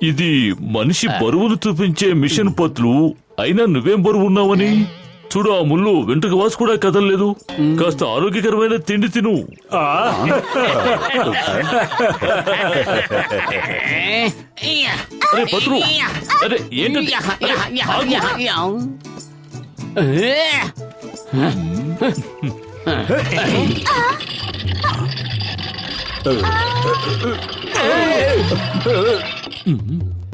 ఇది మనిషి బరువును చూపించే మిషన్ పత్లు. అయినా నువ్వేం బరువు ఉన్నావని చూడు. ఆ ముళ్ళు వెంట్రుక వాసు కూడా కదలలేదు. కాస్త ఆరోగ్యకరమైన తిండి తిను. అరే పత్రు, అరే ఏంటంటే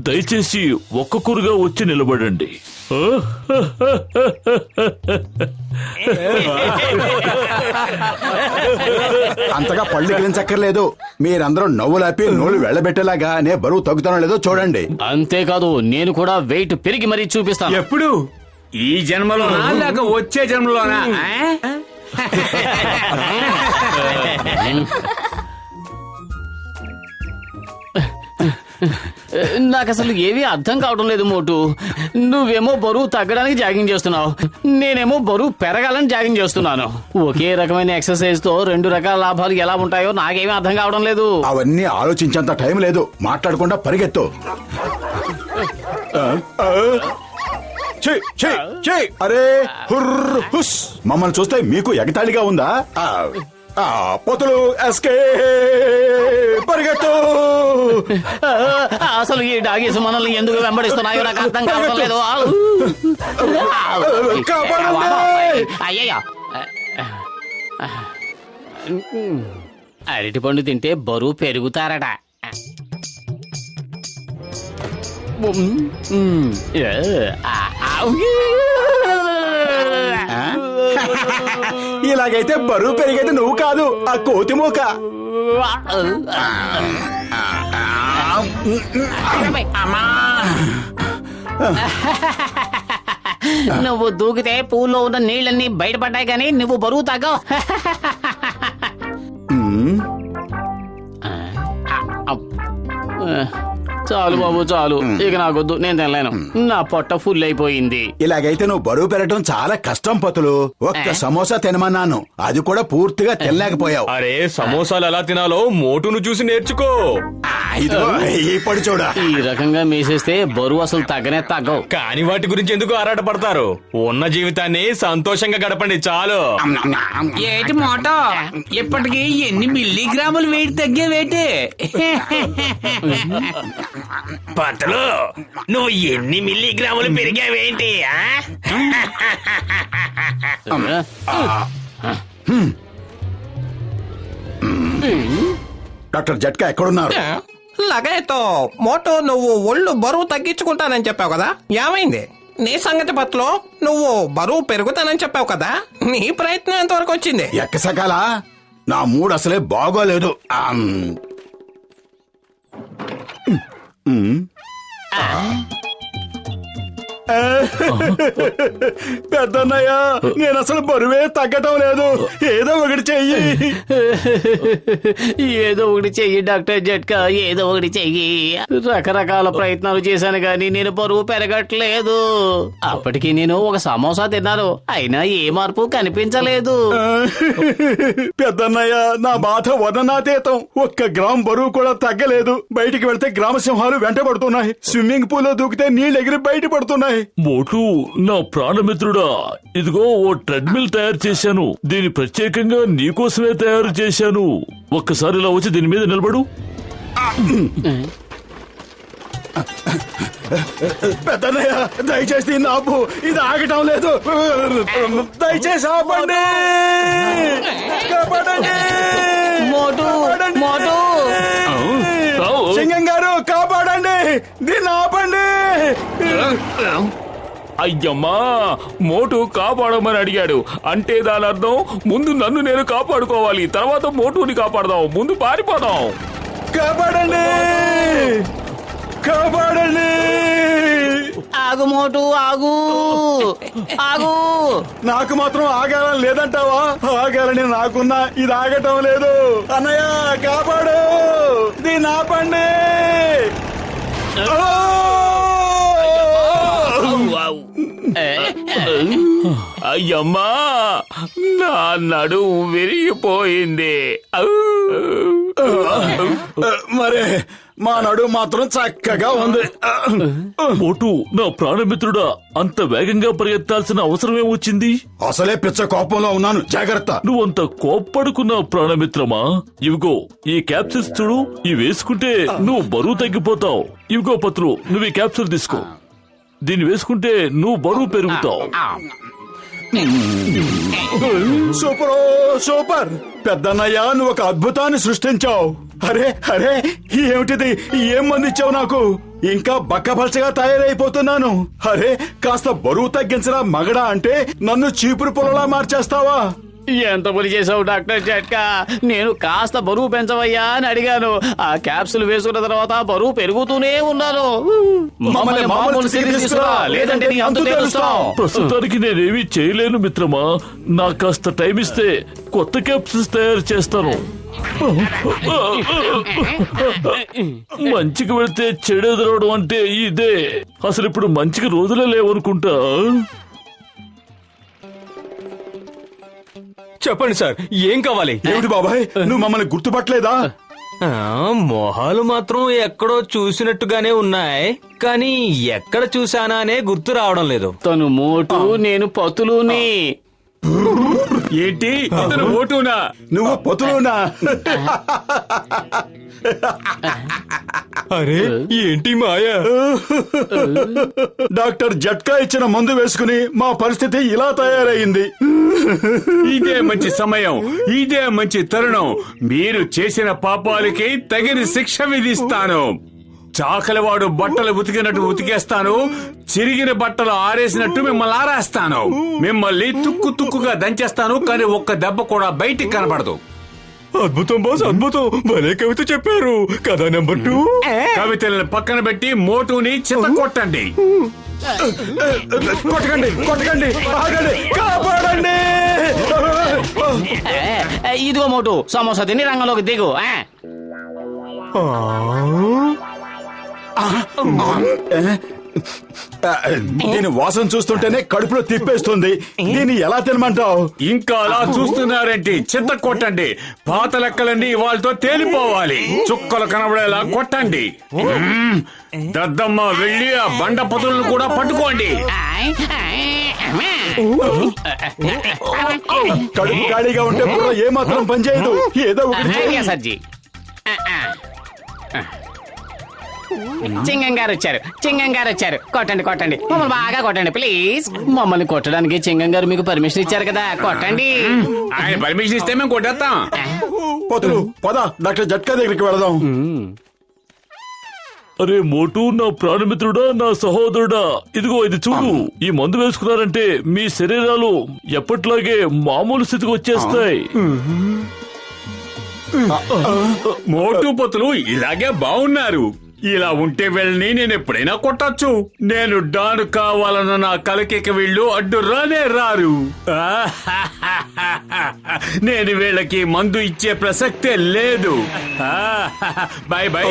దయచేసి ఒక్కొక్కరుగా వచ్చి నిలబడండి. అంతగా పళ్ళు గిలించక్కర్లేదు. మీరందరూ నవ్వులాపి నోళ్ళు వెళ్ళబెట్టేలాగా నే బరువు తగ్గుతానో లేదో చూడండి. అంతేకాదు నేను కూడా వెయిట్ పెరిగి మరీ చూపిస్తాను. ఎప్పుడు? ఈ జన్మలోనా లేక వచ్చే జన్మలోనా? నాకు అసలు ఏమీ అర్థం కావడం లేదు మోటు. నువ్వేమో బరువు తగ్గడానికి జాగింగ్ చేస్తున్నావు, నేనేమో బరువు పెరగాలని జాగింగ్ చేస్తున్నాను. ఒకే రకమైన ఎక్సర్సైజ్ తో రెండు రకాల లాభాలు ఎలా ఉంటాయో నాకేమీ అర్థం కావడం లేదు. అవన్నీ ఆలోచించేంత టైం లేదు. మాట్లాడకుండా పరిగెత్తు. అరే హుర్ర్ హుస్. మమ్మల్ని చూస్తే మీకు ఎగతాళిగా ఉందా? పొతులు ఎస్కే పరిగెత్తు. అసలు ఈ డాగీస్ మనల్ని ఎందుకు వెంబడిస్తున్నాయో నాకు అర్థం కావడం లేదు. అయ్యయ్యా, అరటి పండు తింటే బరువు పెరుగుతారట. ఇలాగైతే బరువు పెరిగేది నువ్వు కాదు, ఆ కోతి మూక. నువ్వు దూకితే పూల్లో ఉన్న నీళ్ళన్నీ బయటపడ్డాయి కానీ నువ్వు బరువు తగ్గవు. చాలు బాబు చాలు, ఇక నాకొద్దు, నేను తినలేను. నా పొట్ట ఫుల్ అయిపోయింది. ఇలాగైతే నువ్వు బరువు పెరగటం చాలా కష్టం పతులు. ఒక్క సమోసా తినమన్నాను, అది కూడా పూర్తిగా తినలేకపోయావు. అరే సమోసాలు ఎలా తినాలో మోటును చూసి నేర్చుకో. ఇప్పుడు చూడ, ఈ రకంగా మేసేస్తే బరువు అసలు తగ్గనే తగ్గవు. కాని వాటి గురించి ఎందుకు ఆరాట పడతారు? ఉన్న జీవితాన్ని సంతోషంగా గడపండి చాలు. ఏటి మోటో, ఇప్పటికి ఎన్ని మిల్లీగ్రాములు వెయిట్ తగ్గేవేటి? పతలు, నువ్వు ఎన్ని మిల్లీగ్రాములు పెరిగావేంటి? డాక్టర్ జట్కా ఎక్కడున్నారు? లగేతో మోటో, నువ్వు ఒళ్ళు బరువు తగ్గించుకుంటానని చెప్పావు కదా, ఏమైంది? నీ సంగతి పట్ల నువ్వు బరువు పెరుగుతానని చెప్పావు కదా, నీ ప్రయత్నం ఎంతవరకు వచ్చింది? ఎక్కసకాల నా మూడు అసలే బాగోలేదు. పెద్దన్నయ్య, నేను అసలు బరువే తగ్గటం లేదు. ఏదో ఒకటి చెయ్యి. ఏదో ఒకటి చెయ్యి డాక్టర్ జట్కా, ఏదో ఒకటి చెయ్యి. రకరకాల ప్రయత్నాలు చేశాను గానీ నేను బరువు పెరగట్లేదు. అప్పటికి నేను ఒక సమోసా తిన్నాను, అయినా ఏ మార్పు కనిపించలేదు. పెద్దన్నయ్య, నా బాధ వర్ణనాతీతం. 1 గ్రామ్ బరువు కూడా తగ్గలేదు. బయటికి వెళ్తే గ్రామ సింహాలు వెంటబడుతున్నాయి. స్విమ్మింగ్ పూల్ లో దూకితే నీళ్ళు ఎగిరి బయట పడుతున్నాయి. మోటు, నా ప్రాణమిత్రుడా, ఇదిగో ఓ ట్రెడ్మిల్ తయారు చేశాను. దీన్ని ప్రత్యేకంగా నీకోసమే తయారు చేశాను. ఒక్కసారి ఇలా వచ్చి దీని మీద నిలబడు. పెద్దన్నయ్య, దయచేసి దీన్ని ఆపు. ఇది ఆగటం లేదు. దయచేసి ఆపండి. కాపాడండి. మోటు, మోటు. సింగం గారు, కాపాడండి. దీన్ని ఆపండి. అయ్యమ్మా, మోటు కాపాడమని అడిగాడు అంటే దాని అర్థం ముందు నన్ను నేను కాపాడుకోవాలి, తర్వాత మోటుని కాపాడదాం. ముందు పారిపోదాం. కాపాడండి, కాపాడండి. ఆగు మోటు ఆగు ఆగు. నాకు మాత్రం ఆగాలని లేదంటావా? ఆగాలని నాకున్నా ఇది ఆగటం లేదు. అన్నయ్య కాపాడు, దీన్ని ఆపండి. అయ్యమ్మా, నా నడుము విరిగిపోయింది. మరే మా నడుము మాత్రం చక్కగా ఉంది. మోటు, నా ప్రాణమిత్రుడా, అంత వేగంగా పరిగెత్తాల్సిన అవసరం ఏమొచ్చింది? అసలే పిచ్చ కోపంలో ఉన్నాను, జాగ్రత్త. నువ్వంత కోప్పడుకున్న ప్రాణమిత్రమా? ఇవిగో ఈ క్యాప్సిల్స్ చూడు, ఇవి వేసుకుంటే నువ్వు బరువు తగ్గిపోతావు. ఇవిగో పత్రు, నువ్వు ఈ క్యాప్సూల్ తీసుకో. దీన్ని వేసుకుంటే నువ్వు బరువు పెరుగుతావు. సూపర్ సూపర్ పెద్దన్నయ్య, నువ్వు ఒక అద్భుతాన్ని సృష్టించావు. అరే అరే, ఏమిటిది? ఏం మందిచ్చావు నాకు? ఇంకా బక్కపలచగా తయారైపోతున్నాను. అరే, కాస్త బరువు తగ్గించరా మగడా అంటే నన్ను చీపురు పొలలా మార్చేస్తావా? ఎంత పని చేసావు డాక్టర్ జట్కా. నేను కాస్త బరువు పెంచవయ్యా అని అడిగాను. ఆ క్యాప్సుల్ వేసుకున్న తర్వాత బరువు పెరుగుతూనే ఉన్నాను. మమ్మల్ని మామూలు స్థితికి తీసుకురా, లేదంటే నీ అంతు తేలుస్తాం. ప్రస్తుతానికి నేనేమీ చేయలేను మిత్రమా. నాకు కాస్త టైం ఇస్తే కొత్త క్యాప్సిల్స్ తయారు చేస్తాను. మంచికి వెళ్తే చెడు ఎదురవడం అంటే ఇదే. అసలు ఇప్పుడు మంచికి రోజులే లేవనుకుంటా. చెప్పండి సార్, ఏం కావాలి? ఏమిటి బాబాయ్, నువ్వు మమ్మల్ని గుర్తుపట్టలేదా? మొహాలు మాత్రం ఎక్కడో చూసినట్టుగానే ఉన్నాయి, కానీ ఎక్కడ చూసానా అనే గుర్తు రావడం లేదు. తను మోటు, నేను పతులుని. ఏంటి అతను ఓటునా? నువ్వు పొతులునా? అరే, ఏంటి మాయ? డాక్టర్ జట్కా ఇచ్చిన మందు వేసుకుని మా పరిస్థితి ఇలా తయారయింది. ఇదే మంచి సమయం, ఇదే మంచి తరుణం. మీరు చేసిన పాపాలకి తగిన శిక్ష విధిస్తాను. చాకలివాడు బట్టలు ఉతికినట్టు ఉతికేస్తాను, చిరిగిన బట్టలు ఆరేసినట్టు మిమ్మల్ని ఆరేస్తాను. మిమ్మల్ని తుక్కు తుక్కుగా దంచేస్తాను, కానీ ఒక్క దెబ్బ కూడా బయటికి కనబడదు. అద్భుతం బాస్, అద్భుతం. భలే కవిత చెప్పారు. కథ నెంబర్ 2. కవితలను పక్కన పెట్టి మోటుని చిత్త కొట్టండి. కొట్టకండి కొట్టకండి, ఆగండి, కాపాడండి. ఇదిగో మోటు, సమోసా తిని రంగంలోకి దిగు. దీని వాసన చూస్తుంటేనే కడుపులో తిప్పేస్తుంది. దీన్ని ఎలా తినమంటావు? ఇంకా అలా చూస్తున్నారేంటి? చిత్త కొట్టండి. పాత లెక్కలన్నీ వాళ్ళతో తేలిపోవాలి. చుక్కలు కనబడేలా కొట్టండి. దద్దమ్మ వెళ్ళి ఆ బండ పతులను కూడా పట్టుకోండి. కడుపు ఖాళీగా ఉంటే బుర్ర ఏమాత్రం పనిచేయదు. ఏదో ఒకటి చేయి. సజ్జి చింగం గారు వచ్చారు, చింగం గారు వచ్చారు. కొట్టండి కొట్టండి, మమ్మల్ని బాగా కొట్టండి ప్లీజ్. మమ్మల్ని కొట్టడానికి చింగం గారు మీకు పర్మిషన్ ఇచ్చారు కదా, కొట్టండి. ఆయన పర్మిషన్ ఇస్తే మేము కొట్టేస్తాం. పోతులు పద, డాక్టర్ జట్కా దగ్గరికి వెళదాం. అరే మోటు, నా ప్రాణమిత్రుడా, నా సహోదరుడా, ఇదిగో ఇది చూడు. ఈ మందు వేసుకున్నారంటే మీ శరీరాలు ఎప్పట్లాగే మామూలు స్థితికి వచ్చేస్తాయి. మోటు పొతులు ఇలాగే బాగున్నారు. ఇలా ఉంటే వెళ్ళని నేను ఎప్పుడైనా కొట్టచ్చు. నేను డాను కావాలన్న నా కలకిక వీళ్ళు అడ్డు రానే రారు. నేను వీళ్ళకి మందు ఇచ్చే ప్రసక్తే లేదు. Bye bye.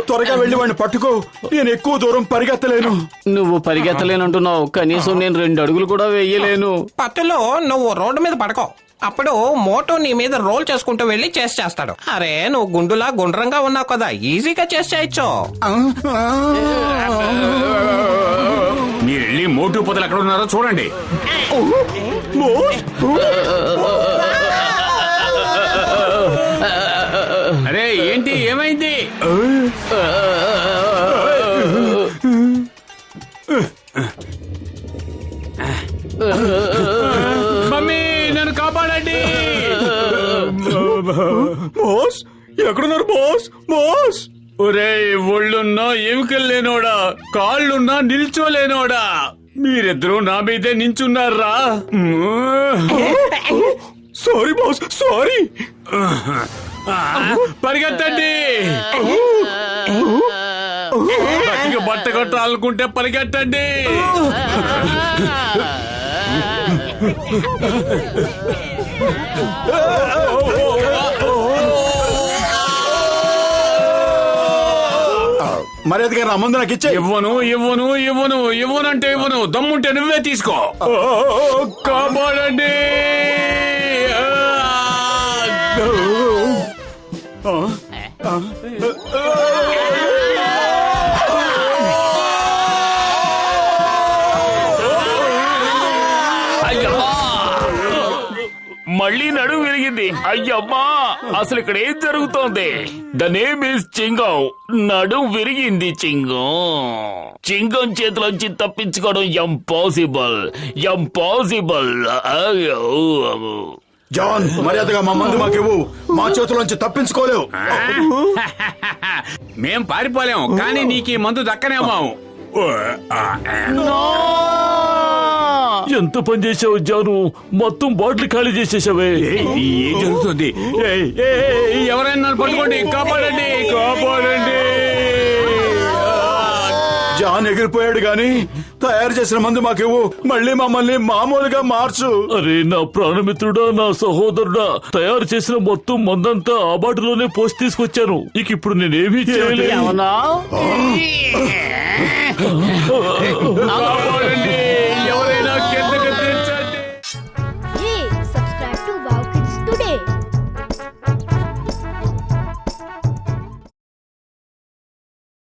త్వరగా వెళ్ళి వాడిని పట్టుకో. నేను ఎక్కువ దూరం పరిగెత్తలేను. నువ్వు పరిగెత్తలేనంటున్నావు, కనీసం నేను 2 అడుగులు కూడా వేయలేను. పట్టులో నువ్వు రోడ్డు మీద పడకో. అప్పుడు మోటో నీ మీద రోల్ చేసుకుంటూ వెళ్ళి చేస్తాడు. అరే, నువ్వు గుండులా గుండ్రంగా ఉన్నావు కదా, ఈజీగా చేయొచ్చు. మీరు వెళ్ళి మోటు పొదలు ఎక్కడ ఉన్నారో చూడండి. అరే ఏంటి, ఏమైంది? మమ్మీ, నన్ను కాపాడండి. బాస్, ఎక్కడున్నారు బాస్? బాస్, ఒరే, ఒళ్ళున్నా ఎముకలు లేనోడా, కాళ్ళున్నా నిల్చోలేనోడా, మీరిద్దరూ నా మీదే నించున్నారా? Sorry boss, sorry. పరిగెత్తండి. బతికి బట్ట కొట్టాలనుకుంటే పరిగెట్టండి. మర్యాదగా నా మందు నాకు ఇచ్చే. ఇవ్వను ఇవ్వను ఇవ్వను ఇవ్వనంటే ఇవ్వను. దమ్ముంటే నువ్వే తీసుకో. కాపాడండి. అయ్యమ్మా మళ్ళీ నడుము విరిగింది. అయ్యమ్మా అసలు ఇక్కడ ఏం జరుగుతోంది? The name is చింగం. నడుం విరిగింది చింగం. చింగం చేతిలోంచి తప్పించుకోవడం ఇంపాసిబుల్. ఇంపాసిబుల్. జాన్, మర్యాదగా మా మందు మాకివ్వు. మా చేతుల్లోంచి తప్పించుకోలేవు. మేం పారిపోలేం, కానీ నీకు ఈ మందు దక్కనేమో. ఎంత పని చేసావు జాను? మొత్తం బాటిల్ ఖాళీ చేసేసావే. ఏం జరుగుతుంది? ఎవరైనా నన్ను పట్టుకోండి. కాపాడండి, కాపాడండి. జాన్ ఎగిరిపోయాడు గాని తయారు చేసిన మందు మాకివ్వు. మళ్ళీ మమ్మల్ని మామూలుగా మార్చు. అరే నా ప్రాణమిత్రుడా, నా సహోదరుడా, తయారు చేసిన మొత్తం మందంతా ఆ బాటిలోనే పోసి తీసుకొచ్చాను. ఇక ఇప్పుడు నేనేమీ చేయలేదు. ఏమన్నా కాపాడండి.